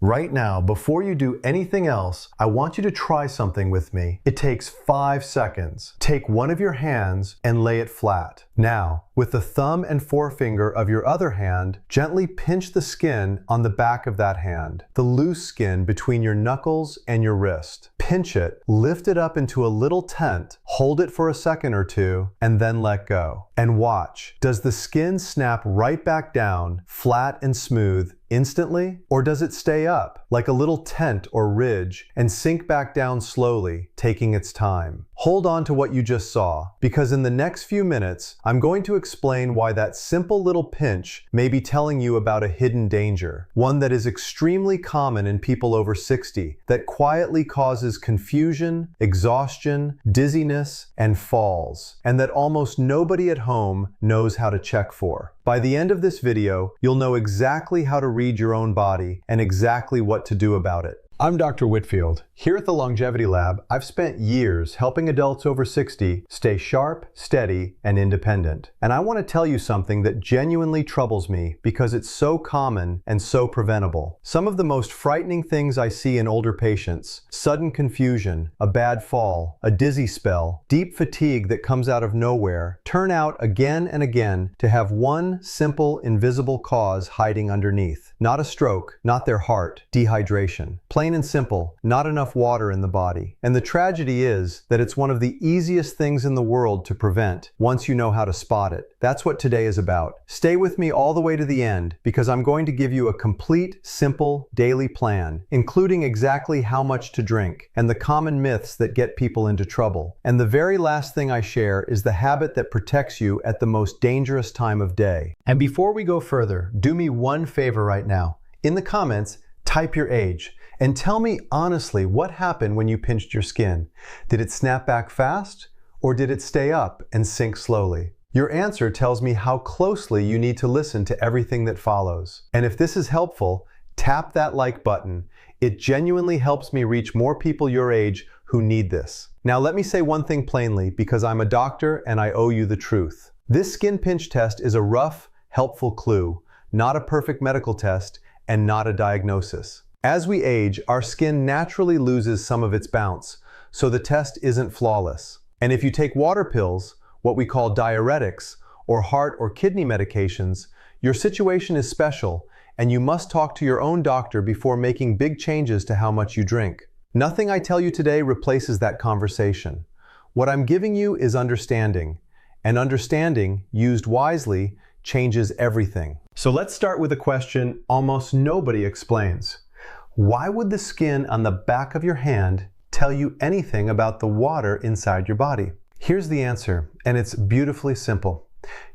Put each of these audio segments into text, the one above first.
Right now, before you do anything else, I want you to try something with me. It takes 5 seconds. Take one of your hands and lay it flat. Now, with the thumb and forefinger of your other hand, gently pinch the skin on the back of that hand, the loose skin between your knuckles and your wrist. Pinch it, lift it up into a little tent, hold it for a second or two, and then let go. And watch, does the skin snap right back down, flat and smooth, instantly? Or does it stay up, like a little tent or ridge, and sink back down slowly, taking its time? Hold on to what you just saw, because in the next few minutes, I'm going to explain why that simple little pinch may be telling you about a hidden danger, one that is extremely common in people over 60, that quietly causes confusion, exhaustion, dizziness, and falls, and that almost nobody at home knows how to check for. By the end of this video, you'll know exactly how to read your own body and exactly what to do about it. I'm Dr. Whitfield. Here at the Longevity Lab, I've spent years helping adults over 60 stay sharp, steady, and independent. And I want to tell you something that genuinely troubles me because it's so common and so preventable. Some of the most frightening things I see in older patients, sudden confusion, a bad fall, a dizzy spell, deep fatigue that comes out of nowhere, turn out again and again to have one simple, invisible cause hiding underneath. Not a stroke, not their heart, dehydration. Plain and simple, not enough water in the body. And the tragedy is that it's one of the easiest things in the world to prevent once you know how to spot it. That's what today is about. Stay with me all the way to the end because I'm going to give you a complete, simple, daily plan, including exactly how much to drink and the common myths that get people into trouble. And the very last thing I share is the habit that protects you at the most dangerous time of day. And before we go further, do me one favor right now. In the comments, type your age. And tell me honestly what happened when you pinched your skin. Did it snap back fast or did it stay up and sink slowly? Your answer tells me how closely you need to listen to everything that follows. And if this is helpful, tap that like button. It genuinely helps me reach more people your age who need this. Now let me say one thing plainly because I'm a doctor and I owe you the truth. This skin pinch test is a rough, helpful clue, not a perfect medical test and not a diagnosis. As we age, our skin naturally loses some of its bounce, so the test isn't flawless. And if you take water pills, what we call diuretics, or heart or kidney medications, your situation is special, and you must talk to your own doctor before making big changes to how much you drink. Nothing I tell you today replaces that conversation. What I'm giving you is understanding, and understanding, used wisely, changes everything. So let's start with a question almost nobody explains. Why would the skin on the back of your hand tell you anything about the water inside your body? Here's the answer, and it's beautifully simple.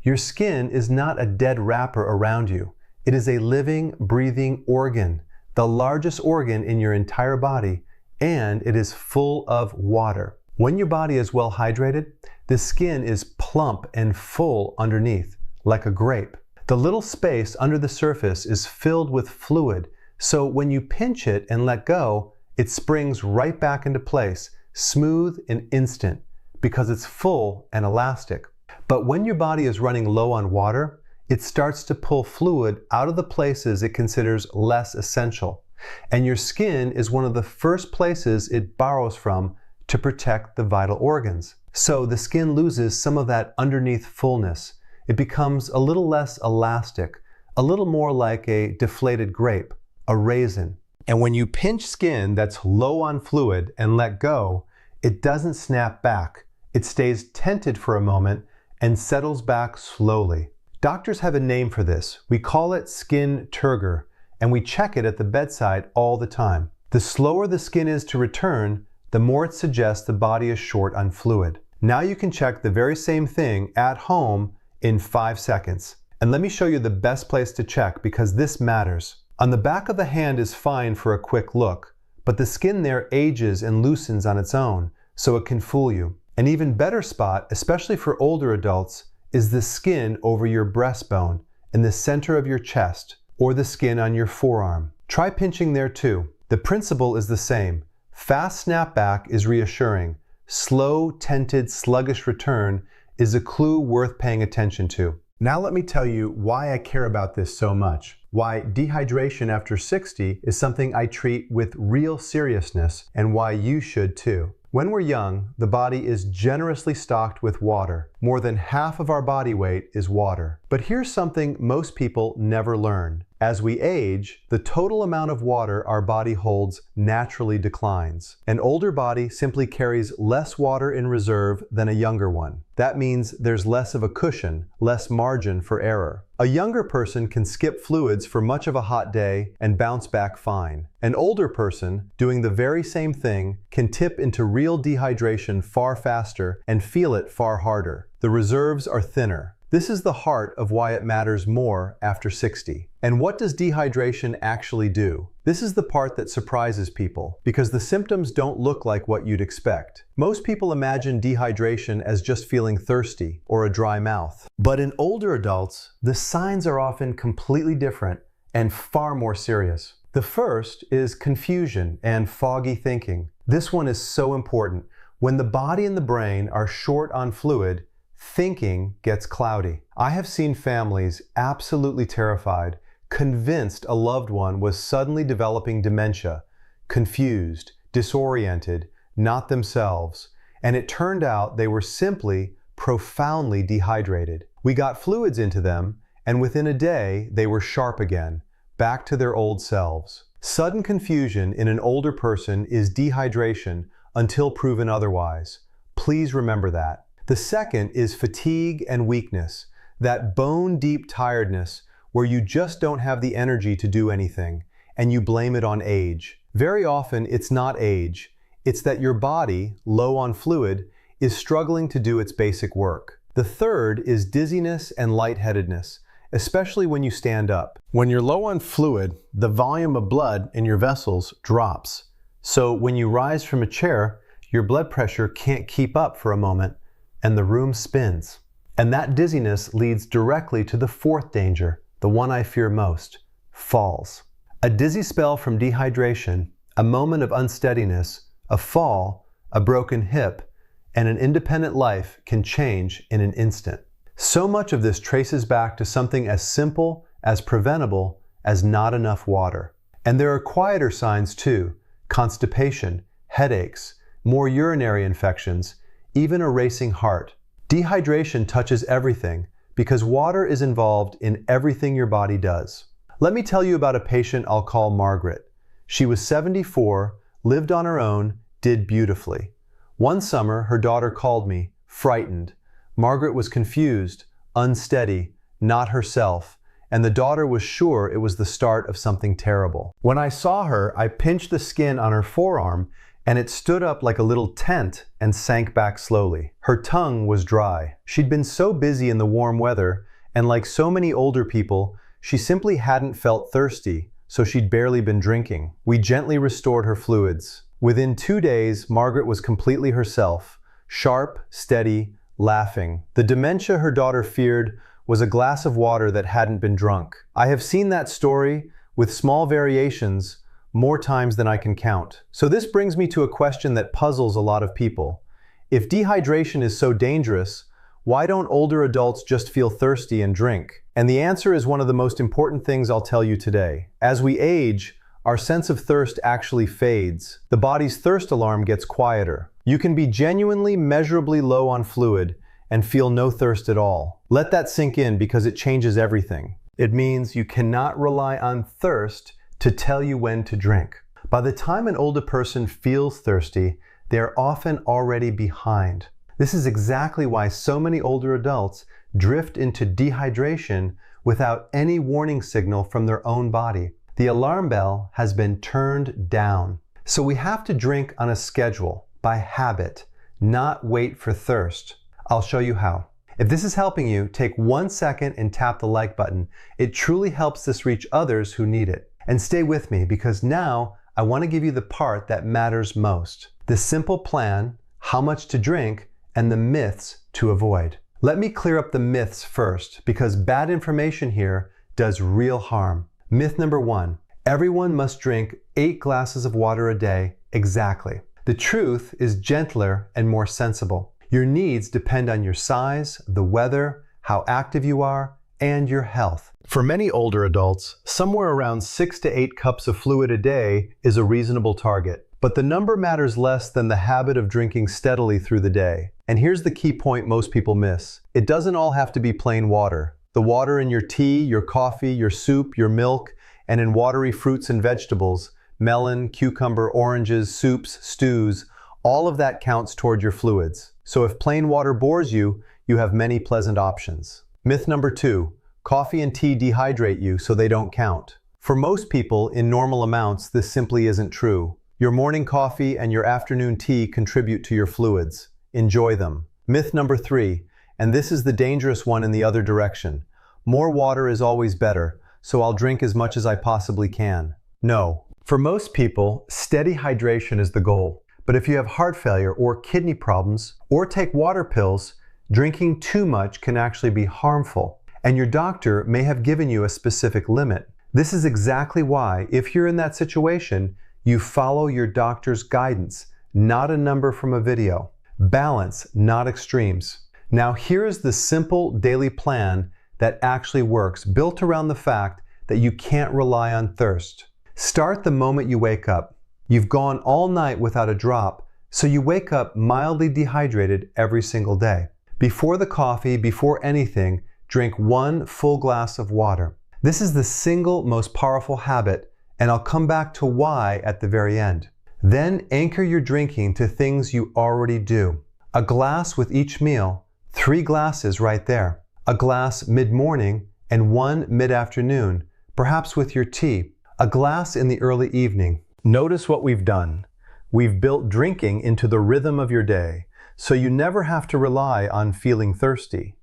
Your skin is not a dead wrapper around you. It is a living, breathing organ, the largest organ in your entire body, and it is full of water. When your body is well hydrated, the skin is plump and full underneath, like a grape. The little space under the surface is filled with fluid, so when you pinch it and let go, it springs right back into place, smooth and instant, because it's full and elastic. But when your body is running low on water, it starts to pull fluid out of the places it considers less essential. And your skin is one of the first places it borrows from to protect the vital organs. So the skin loses some of that underneath fullness. It becomes a little less elastic, a little more like a deflated grape, a raisin. And when you pinch skin that's low on fluid and let go, it doesn't snap back. It stays tented for a moment and settles back slowly. Doctors have a name for this. We call it skin turgor, and we check it at the bedside all the time. The slower the skin is to return, the more it suggests the body is short on fluid. Now you can check the very same thing at home in 5 seconds. And let me show you the best place to check because this matters. On the back of the hand is fine for a quick look, but the skin there ages and loosens on its own, so it can fool you. An even better spot, especially for older adults, is the skin over your breastbone, in the center of your chest, or the skin on your forearm. Try pinching there too. The principle is the same. Fast snapback is reassuring. Slow, tented, sluggish return is a clue worth paying attention to. Now let me tell you why I care about this so much. why dehydration after 60 is something I treat with real seriousness, and why you should too. When we're young, the body is generously stocked with water. More than half of our body weight is water. But here's something most people never learn. As we age, the total amount of water our body holds naturally declines. An older body simply carries less water in reserve than a younger one. That means there's less of a cushion, less margin for error. A younger person can skip fluids for much of a hot day and bounce back fine. An older person, doing the very same thing, can tip into real dehydration far faster and feel it far harder. The reserves are thinner. This is the heart of why it matters more after 60. And what does dehydration actually do? This is the part that surprises people, because the symptoms don't look like what you'd expect. Most people imagine dehydration as just feeling thirsty or a dry mouth. But in older adults, the signs are often completely different and far more serious. The first is confusion and foggy thinking. This one is so important. When the body and the brain are short on fluid, thinking gets cloudy. I have seen families absolutely terrified, convinced a loved one was suddenly developing dementia, confused, disoriented, not themselves, and it turned out they were simply profoundly dehydrated. We got fluids into them, and within a day they were sharp again, back to their old selves. Sudden confusion in an older person is dehydration until proven otherwise. Please remember that. The second is fatigue and weakness, that bone-deep tiredness where you just don't have the energy to do anything, and you blame it on age. Very often it's not age, it's that your body, low on fluid, is struggling to do its basic work. The third is dizziness and lightheadedness, especially when you stand up. When you're low on fluid, the volume of blood in your vessels drops. So when you rise from a chair, your blood pressure can't keep up for a moment, and the room spins. And that dizziness leads directly to the fourth danger, the one I fear most: falls. A dizzy spell from dehydration, a moment of unsteadiness, a fall, a broken hip, and an independent life can change in an instant. So much of this traces back to something as simple, as preventable, as not enough water. And there are quieter signs too: constipation, headaches, more urinary infections, even a racing heart. Dehydration touches everything because water is involved in everything your body does. Let me tell you about a patient I'll call Margaret. She was 74, lived on her own, did beautifully. One summer, her daughter called me, frightened. Margaret was confused, unsteady, not herself, and the daughter was sure it was the start of something terrible. When I saw her, I pinched the skin on her forearm, and it stood up like a little tent and sank back slowly. Her tongue was dry. She'd been so busy in the warm weather, and like so many older people, she simply hadn't felt thirsty, so she'd barely been drinking. We gently restored her fluids. Within 2 days, Margaret was completely herself, sharp, steady, laughing. The dementia her daughter feared was a glass of water that hadn't been drunk. I have seen that story, with small variations, more times than I can count. So this brings me to a question that puzzles a lot of people. If dehydration is so dangerous, why don't older adults just feel thirsty and drink? And the answer is one of the most important things I'll tell you today. As we age, our sense of thirst actually fades. The body's thirst alarm gets quieter. You can be genuinely, measurably low on fluid and feel no thirst at all. Let that sink in because it changes everything. It means you cannot rely on thirst to tell you when to drink. By the time an older person feels thirsty, they are often already behind. This is exactly why so many older adults drift into dehydration without any warning signal from their own body. The alarm bell has been turned down. So we have to drink on a schedule, by habit, not wait for thirst. I'll show you how. If this is helping you, take 1 second and tap the like button. It truly helps this reach others who need it. And stay with me because now I want to give you the part that matters most. The simple plan, how much to drink, and the myths to avoid. Let me clear up the myths first because bad information here does real harm. Myth number 1, everyone must drink 8 glasses of water a day exactly. The truth is gentler and more sensible. Your needs depend on your size, the weather, how active you are, and your health. For many older adults, somewhere around 6 to 8 cups of fluid a day is a reasonable target. But the number matters less than the habit of drinking steadily through the day. And here's the key point most people miss. It doesn't all have to be plain water. The water in your tea, your coffee, your soup, your milk, and in watery fruits and vegetables, melon, cucumber, oranges, soups, stews, all of that counts toward your fluids. So if plain water bores you, you have many pleasant options. Myth number 2. Coffee and tea dehydrate you, so they don't count. For most people, in normal amounts, this simply isn't true. Your morning coffee and your afternoon tea contribute to your fluids. Enjoy them. Myth number 3, and this is the dangerous one in the other direction. More water is always better, so I'll drink as much as I possibly can. No. For most people, steady hydration is the goal. But if you have heart failure or kidney problems, or take water pills, drinking too much can actually be harmful. And your doctor may have given you a specific limit. This is exactly why, if you're in that situation, you follow your doctor's guidance, not a number from a video. Balance, not extremes. Now here's the simple daily plan that actually works, built around the fact that you can't rely on thirst. Start the moment you wake up. You've gone all night without a drop, so you wake up mildly dehydrated every single day. Before the coffee, before anything, drink 1 full glass of water. This is the single most powerful habit, and I'll come back to why at the very end. Then anchor your drinking to things you already do. A glass with each meal, 3 glasses right there. A glass mid-morning and 1 mid-afternoon, perhaps with your tea. A glass in the early evening. Notice what we've done. We've built drinking into the rhythm of your day, so you never have to rely on feeling thirsty.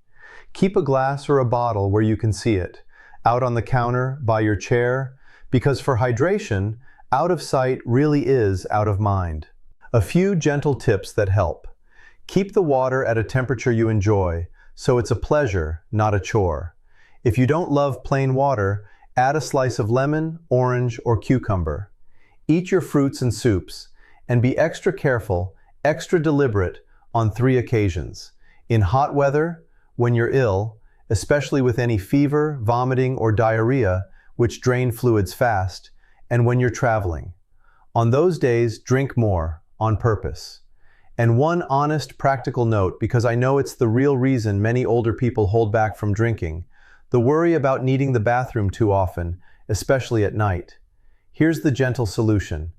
Keep a glass or a bottle where you can see it, out on the counter, by your chair, because for hydration, out of sight really is out of mind. A few gentle tips that help. Keep the water at a temperature you enjoy, so it's a pleasure, not a chore. If you don't love plain water, add a slice of lemon, orange, or cucumber. Eat your fruits and soups, and be extra careful, extra deliberate on 3 occasions. In hot weather, when you're ill, especially with any fever, vomiting, or diarrhea, which drain fluids fast, and when you're traveling. On those days, drink more, on purpose. And one honest, practical note, because I know it's the real reason many older people hold back from drinking, the worry about needing the bathroom too often, especially at night. Here's the gentle solution.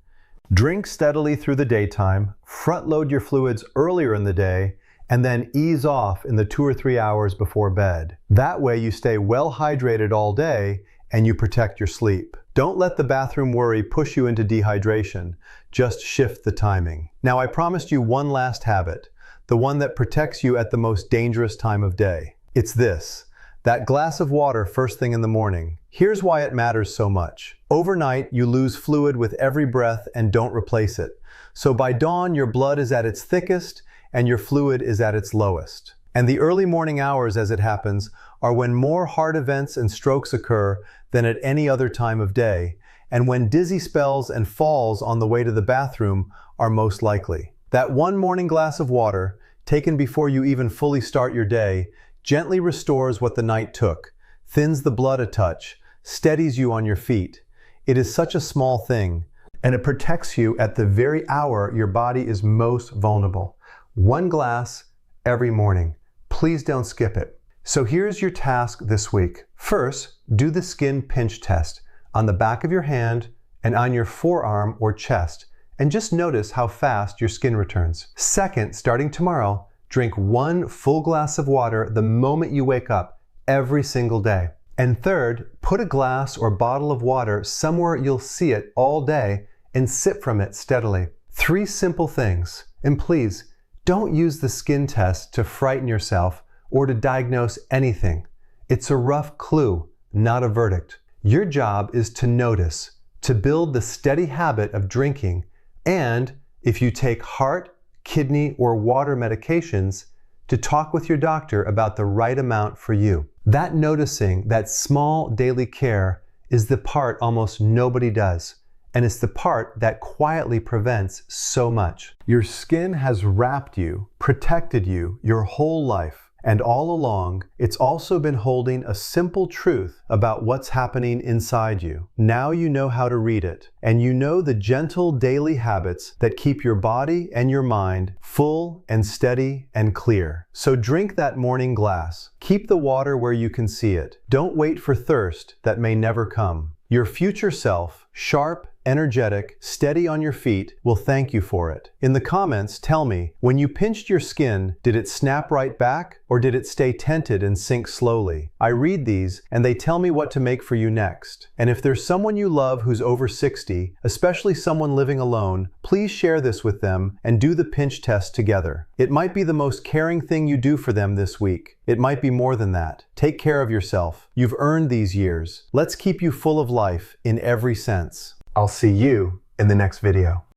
Drink steadily through the daytime, front-load your fluids earlier in the day, and then ease off in the 2 or 3 hours before bed. That way you stay well hydrated all day and you protect your sleep. Don't let the bathroom worry push you into dehydration. Just shift the timing. Now I promised you one last habit, the one that protects you at the most dangerous time of day. It's this, that glass of water first thing in the morning. Here's why it matters so much. Overnight, you lose fluid with every breath and don't replace it. So by dawn, your blood is at its thickest and your fluid is at its lowest. And the early morning hours, as it happens, are when more heart events and strokes occur than at any other time of day, and when dizzy spells and falls on the way to the bathroom are most likely. That one morning glass of water, taken before you even fully start your day, gently restores what the night took, thins the blood a touch, steadies you on your feet. It is such a small thing, and it protects you at the very hour your body is most vulnerable. 1 glass every morning. Please don't skip it. So here's your task this week. First, do the skin pinch test on the back of your hand and on your forearm or chest, and just notice how fast your skin returns. Second, starting tomorrow, drink 1 full glass of water the moment you wake up every single day. And third, put a glass or bottle of water somewhere you'll see it all day and sip from it steadily. 3 simple things. And please, don't use the skin test to frighten yourself or to diagnose anything. It's a rough clue, not a verdict. Your job is to notice, to build the steady habit of drinking, and if you take heart, kidney, or water medications, to talk with your doctor about the right amount for you. That noticing, that small daily care, is the part almost nobody does. And it's the part that quietly prevents so much. Your skin has wrapped you, protected you your whole life. And all along, it's also been holding a simple truth about what's happening inside you. Now you know how to read it, and you know the gentle daily habits that keep your body and your mind full and steady and clear. So drink that morning glass. Keep the water where you can see it. Don't wait for thirst that may never come. Your future self, sharp, energetic, steady on your feet, will thank you for it. In the comments, tell me, when you pinched your skin, did it snap right back or did it stay tented and sink slowly? I read these and they tell me what to make for you next. And if there's someone you love who's over 60, especially someone living alone, please share this with them and do the pinch test together. It might be the most caring thing you do for them this week. It might be more than that. Take care of yourself. You've earned these years. Let's keep you full of life in every sense. I'll see you in the next video.